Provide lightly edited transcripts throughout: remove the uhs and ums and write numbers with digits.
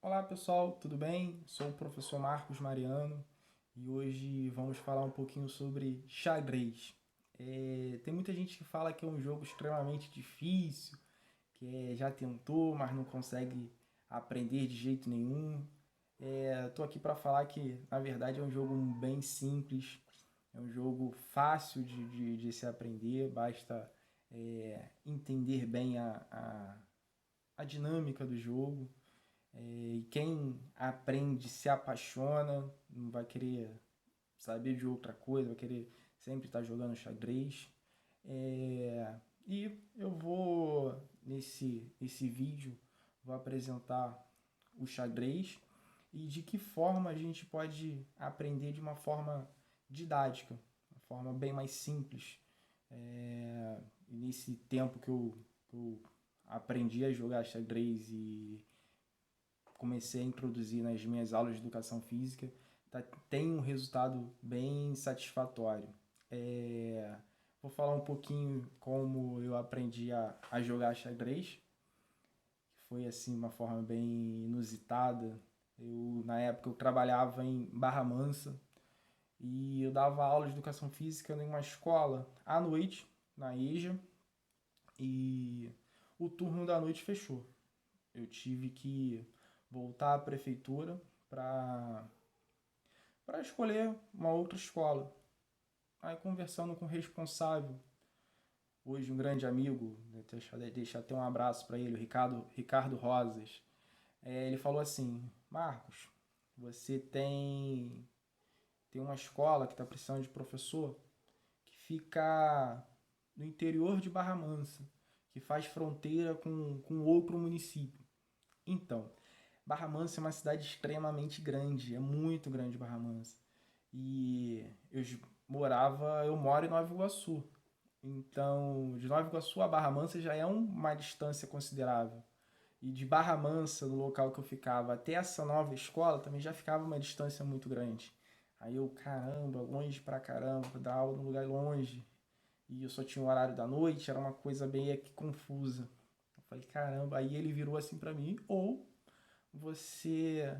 Olá pessoal, tudo bem? Sou o professor Marcos Mariano e hoje vamos falar um pouquinho sobre xadrez. Tem muita gente que fala que é um jogo extremamente difícil, que já tentou, mas não consegue aprender de jeito nenhum. Estou aqui para falar que na verdade é um jogo bem simples, é um jogo fácil de se aprender, basta entender bem a dinâmica do jogo. E quem aprende se apaixona, não vai querer saber de outra coisa, vai querer sempre estar jogando xadrez. E eu vou, nesse vídeo, vou apresentar o xadrez e de que forma a gente pode aprender de uma forma didática, uma forma bem mais simples. Nesse tempo que eu aprendi a jogar xadrez e comecei a introduzir nas minhas aulas de educação física, tem um resultado bem satisfatório. Vou falar um pouquinho como eu aprendi a jogar xadrez, que foi assim uma forma bem inusitada. Na época eu trabalhava em Barra Mansa e eu dava aula de educação física em uma escola à noite, na EJA, e o turno da noite fechou. Eu tive que voltar à prefeitura para escolher uma outra escola. Aí conversando com o responsável, hoje um grande amigo, deixa até um abraço para ele, o Ricardo Rosas. Ele falou assim: Marcos, você tem uma escola que está precisando de professor que fica no interior de Barra Mansa, que faz fronteira com outro município. Então, Barra Mansa é uma cidade extremamente grande, é muito grande Barra Mansa. E eu moro em Nova Iguaçu. Então, de Nova Iguaçu a Barra Mansa já é uma distância considerável. E de Barra Mansa, no local que eu ficava, até essa nova escola, também já ficava uma distância muito grande. Aí eu, caramba, longe pra caramba, dar aula num lugar longe. E eu só tinha o horário da noite, era uma coisa bem confusa. Eu falei, caramba, aí ele virou assim pra mim, ou você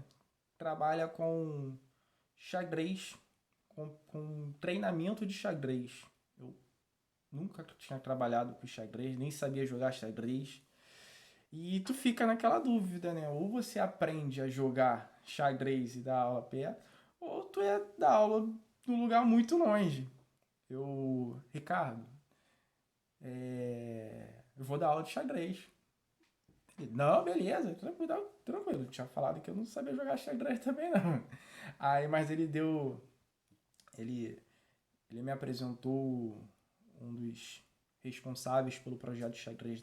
trabalha com xadrez, com treinamento de xadrez. Eu nunca tinha trabalhado com xadrez, nem sabia jogar xadrez. E tu fica naquela dúvida, né? Ou você aprende a jogar xadrez e dar aula perto, ou tu é dar aula num lugar muito longe. Ricardo, eu vou dar aula de xadrez. Não, beleza, tranquilo, tranquilo. Eu tinha falado que eu não sabia jogar xadrez também, não. Aí, mas ele, ele me apresentou um dos responsáveis pelo projeto de xadrez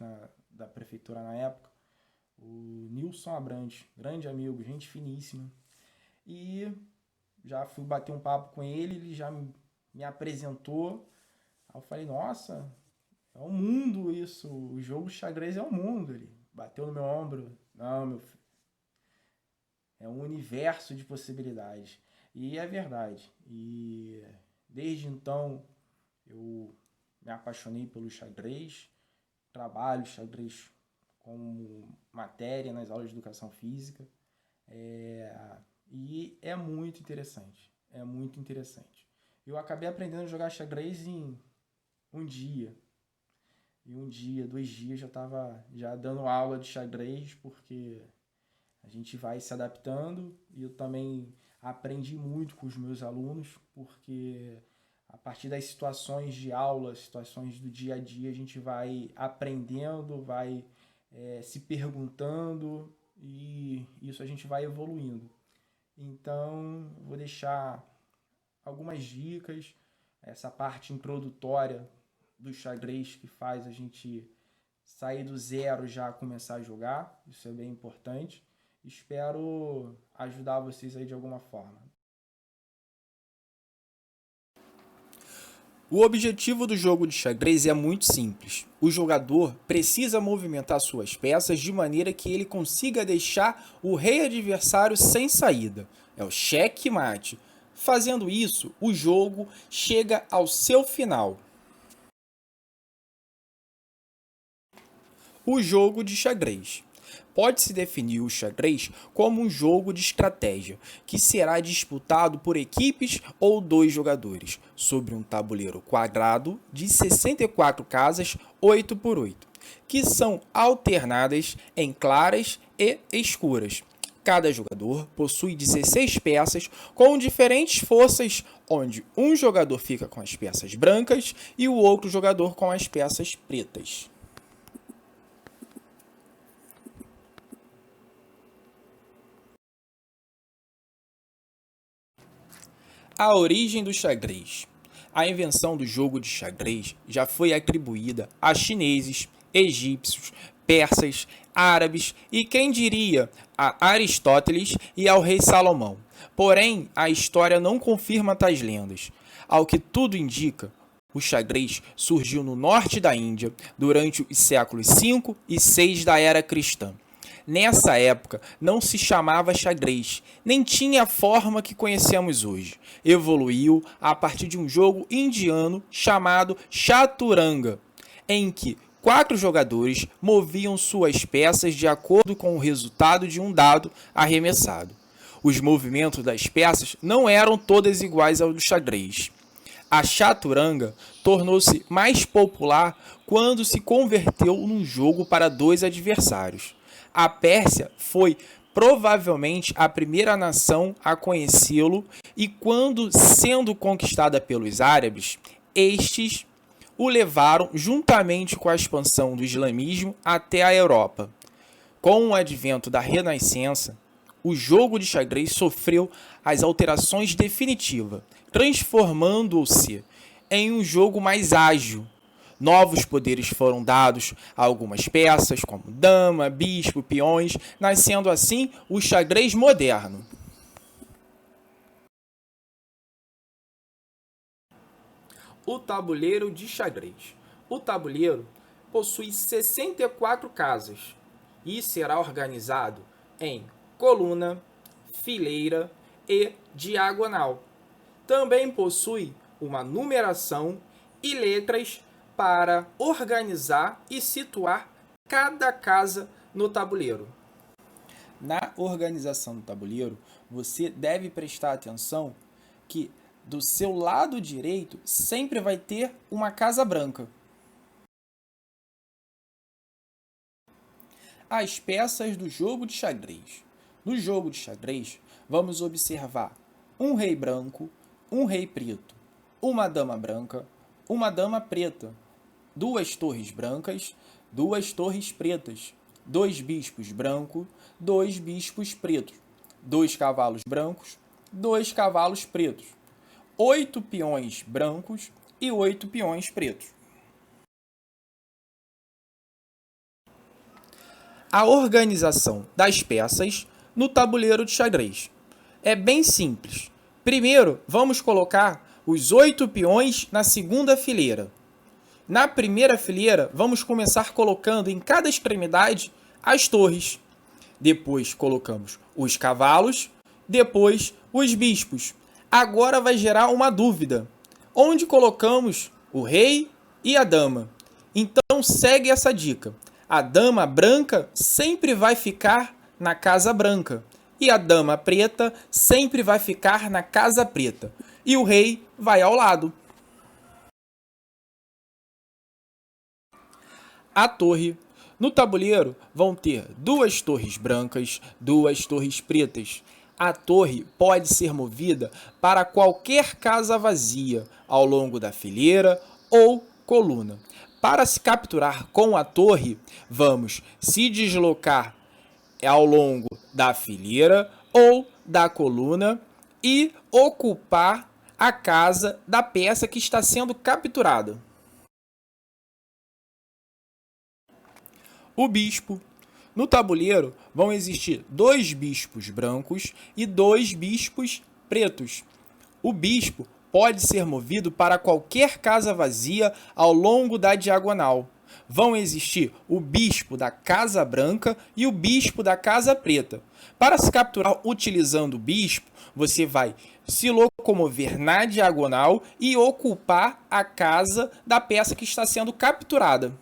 da prefeitura na época, o Nilson Abrantes, grande amigo, gente finíssima. E já fui bater um papo com ele já me apresentou. Aí eu falei, nossa, é um mundo isso, o jogo de xadrez é um mundo. Ele bateu no meu ombro, não, meu filho, é um universo de possibilidades. E é verdade. E desde então eu me apaixonei pelo xadrez, trabalho xadrez como matéria nas aulas de educação física. E é muito interessante. É muito interessante. Eu acabei aprendendo a jogar xadrez em um dia. E um dia, 2 dias já estava já dando aula de xadrez, porque a gente vai se adaptando e eu também aprendi muito com os meus alunos, porque a partir das situações de aula, situações do dia a dia, a gente vai aprendendo, vai se perguntando e isso a gente vai evoluindo. Então, vou deixar algumas dicas, essa parte introdutória do xadrez que faz a gente sair do zero já começar a jogar, isso é bem importante. Espero ajudar vocês aí de alguma forma. O objetivo do jogo de xadrez é muito simples. O jogador precisa movimentar suas peças de maneira que ele consiga deixar o rei adversário sem saída. É o checkmate. Fazendo isso, o jogo chega ao seu final. O jogo de xadrez. Pode-se definir o xadrez como um jogo de estratégia, que será disputado por equipes ou dois jogadores, sobre um tabuleiro quadrado de 64 casas 8 por 8, que são alternadas em claras e escuras. Cada jogador possui 16 peças com diferentes forças, onde um jogador fica com as peças brancas e o outro jogador com as peças pretas. A origem do xadrez. A invenção do jogo de xadrez já foi atribuída a chineses, egípcios, persas, árabes e, quem diria, a Aristóteles e ao rei Salomão. Porém, a história não confirma tais lendas. Ao que tudo indica, o xadrez surgiu no norte da Índia durante os séculos V e VI da era cristã. Nessa época, não se chamava xadrez, nem tinha a forma que conhecemos hoje. Evoluiu a partir de um jogo indiano chamado chaturanga, em que 4 jogadores moviam suas peças de acordo com o resultado de um dado arremessado. Os movimentos das peças não eram todas iguais ao do xadrez. A chaturanga tornou-se mais popular quando se converteu num jogo para 2 adversários. A Pérsia foi provavelmente a primeira nação a conhecê-lo e, quando sendo conquistada pelos árabes, estes o levaram juntamente com a expansão do islamismo até a Europa. Com o advento da Renascença, o jogo de xadrez sofreu as alterações definitivas, transformando-se em um jogo mais ágil. Novos poderes foram dados a algumas peças, como dama, bispo, peões, nascendo assim o xadrez moderno. O tabuleiro de xadrez. O tabuleiro possui 64 casas e será organizado em coluna, fileira e diagonal. Também possui uma numeração e letras para organizar e situar cada casa no tabuleiro. Na organização do tabuleiro, você deve prestar atenção que do seu lado direito sempre vai ter uma casa branca. As peças do jogo de xadrez. No jogo de xadrez, vamos observar um rei branco, um rei preto, uma dama branca, uma dama preta, 2 torres brancas, 2 torres pretas, 2 bispos brancos, 2 bispos pretos, 2 cavalos brancos, 2 cavalos pretos, 8 peões brancos e 8 peões pretos. A organização das peças no tabuleiro de xadrez é bem simples. Primeiro, vamos colocar os 8 peões na segunda fileira. Na primeira fileira, vamos começar colocando em cada extremidade as torres. Depois colocamos os cavalos, depois os bispos. Agora vai gerar uma dúvida. Onde colocamos o rei e a dama? Então segue essa dica. A dama branca sempre vai ficar na casa branca e a dama preta sempre vai ficar na casa preta. E o rei vai ao lado. A torre. No tabuleiro vão ter 2 torres brancas, 2 torres pretas. A torre pode ser movida para qualquer casa vazia ao longo da fileira ou coluna. Para se capturar com a torre, vamos se deslocar ao longo da fileira ou da coluna e ocupar a casa da peça que está sendo capturada. O bispo. No tabuleiro vão existir 2 bispos brancos e 2 bispos pretos. O bispo pode ser movido para qualquer casa vazia ao longo da diagonal. Vão existir o bispo da casa branca e o bispo da casa preta. Para se capturar utilizando o bispo, você vai se locomover na diagonal e ocupar a casa da peça que está sendo capturada.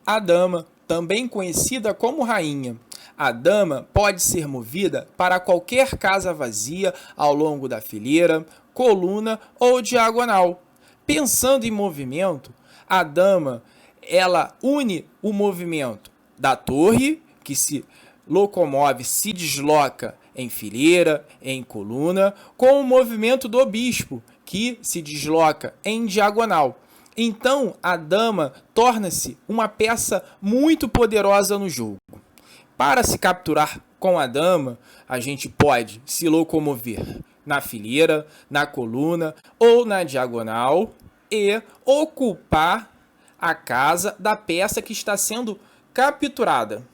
A dama, também conhecida como rainha. A dama pode ser movida para qualquer casa vazia ao longo da fileira, coluna ou diagonal. Pensando em movimento, a dama ela une o movimento da torre, que se locomove, se desloca em fileira, em coluna, com o movimento do bispo, que se desloca em diagonal. Então, a dama torna-se uma peça muito poderosa no jogo. Para se capturar com a dama, a gente pode se locomover na fileira, na coluna ou na diagonal e ocupar a casa da peça que está sendo capturada.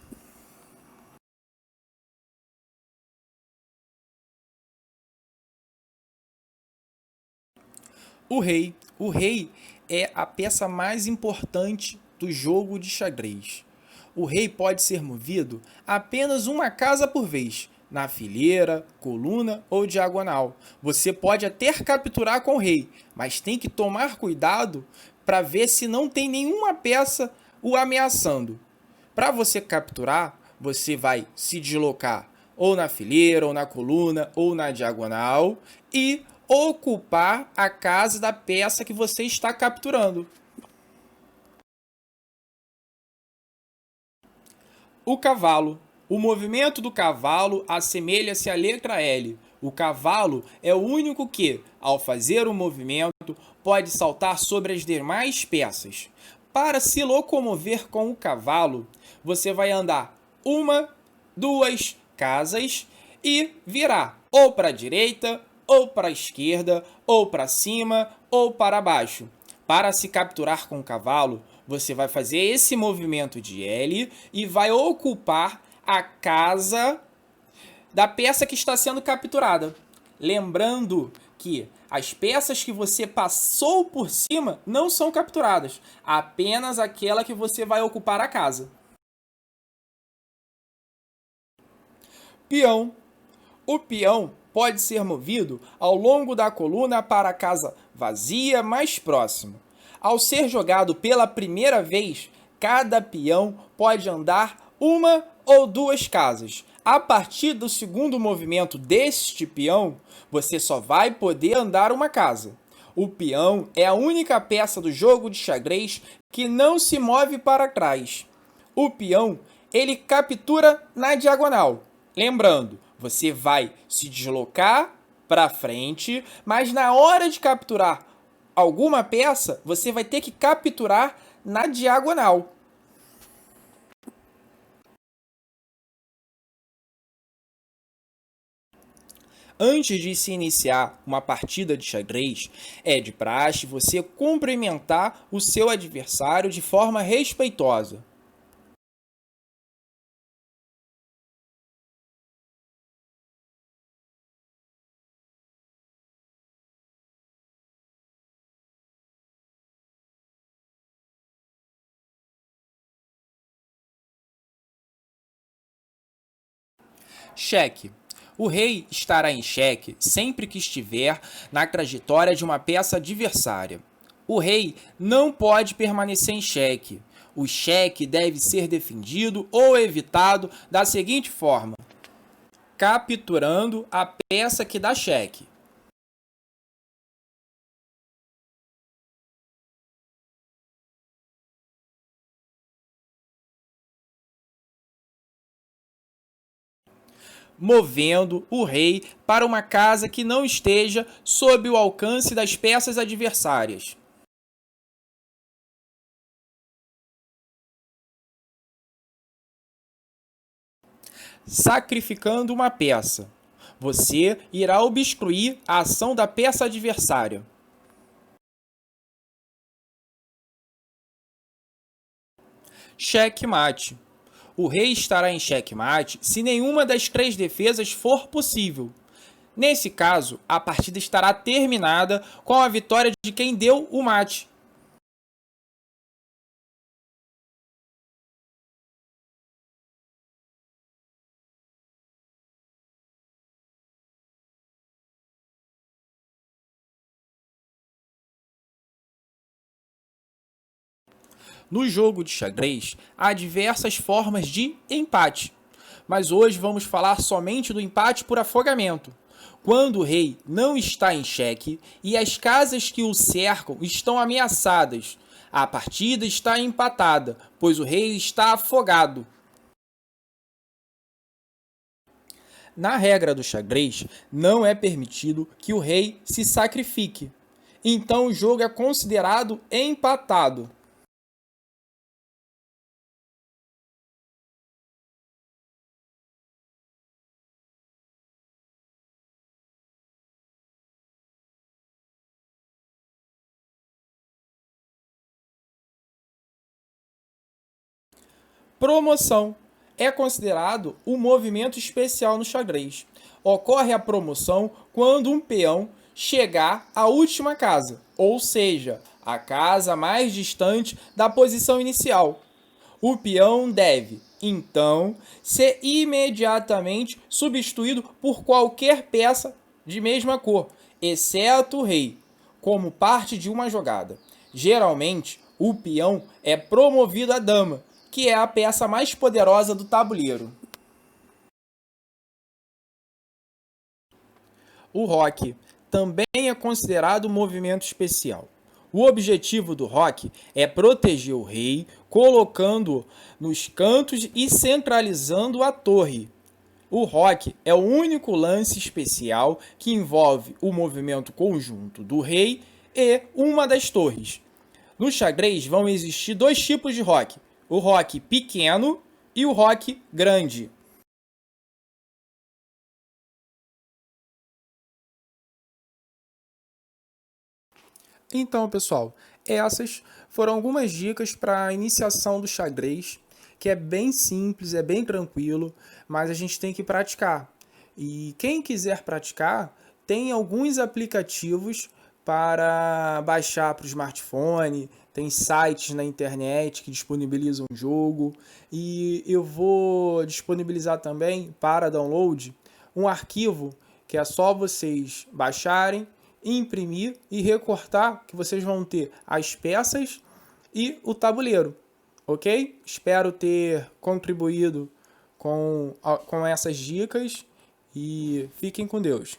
O rei. O rei é a peça mais importante do jogo de xadrez. O rei pode ser movido apenas uma casa por vez, na fileira, coluna ou diagonal. Você pode até capturar com o rei, mas tem que tomar cuidado para ver se não tem nenhuma peça o ameaçando. Para você capturar, você vai se deslocar ou na fileira, ou na coluna, ou na diagonal e ocupar a casa da peça que você está capturando. O cavalo. O movimento do cavalo assemelha-se à letra L. O cavalo é o único que, ao fazer o movimento, pode saltar sobre as demais peças. Para se locomover com o cavalo, você vai andar uma, duas casas e virar ou para a direita, ou para a esquerda, ou para cima, ou para baixo. Para se capturar com o cavalo, você vai fazer esse movimento de L e vai ocupar a casa da peça que está sendo capturada. Lembrando que as peças que você passou por cima não são capturadas, apenas aquela que você vai ocupar a casa. Peão. O peão pode ser movido ao longo da coluna para a casa vazia mais próxima. Ao ser jogado pela primeira vez, cada peão pode andar uma ou duas casas. A partir do segundo movimento deste peão, você só vai poder andar uma casa. O peão é a única peça do jogo de xadrez que não se move para trás. O peão, ele captura na diagonal. Lembrando, você vai se deslocar para frente, mas na hora de capturar alguma peça, você vai ter que capturar na diagonal. Antes de se iniciar uma partida de xadrez, é de praxe você cumprimentar o seu adversário de forma respeitosa. Cheque. O rei estará em xeque sempre que estiver na trajetória de uma peça adversária. O rei não pode permanecer em xeque. O xeque deve ser defendido ou evitado da seguinte forma: capturando a peça que dá xeque. Movendo o rei para uma casa que não esteja sob o alcance das peças adversárias. Sacrificando uma peça. Você irá obstruir a ação da peça adversária. Checkmate. O rei estará em checkmate se nenhuma das três defesas for possível. Nesse caso, a partida estará terminada com a vitória de quem deu o mate. No jogo de xadrez, há diversas formas de empate, mas hoje vamos falar somente do empate por afogamento, quando o rei não está em xeque e as casas que o cercam estão ameaçadas. A partida está empatada, pois o rei está afogado. Na regra do xadrez, não é permitido que o rei se sacrifique. Então o jogo é considerado empatado. Promoção é considerado um movimento especial no xadrez. Ocorre a promoção quando um peão chegar à última casa, ou seja, a casa mais distante da posição inicial. O peão deve, então, ser imediatamente substituído por qualquer peça de mesma cor, exceto o rei, como parte de uma jogada. Geralmente, o peão é promovido à dama, que é a peça mais poderosa do tabuleiro. O roque também é considerado um movimento especial. O objetivo do roque é proteger o rei, colocando-o nos cantos e centralizando a torre. O roque é o único lance especial que envolve o movimento conjunto do rei e uma das torres. No xadrez vão existir dois tipos de roque: o roque pequeno e o roque grande. Então, pessoal, essas foram algumas dicas para a iniciação do xadrez, que é bem simples, é bem tranquilo, mas a gente tem que praticar. E quem quiser praticar, tem alguns aplicativos para baixar para o smartphone, tem sites na internet que disponibilizam o jogo, e eu vou disponibilizar também para download um arquivo que é só vocês baixarem, imprimir e recortar, que vocês vão ter as peças e o tabuleiro, ok? Espero ter contribuído com essas dicas e fiquem com Deus.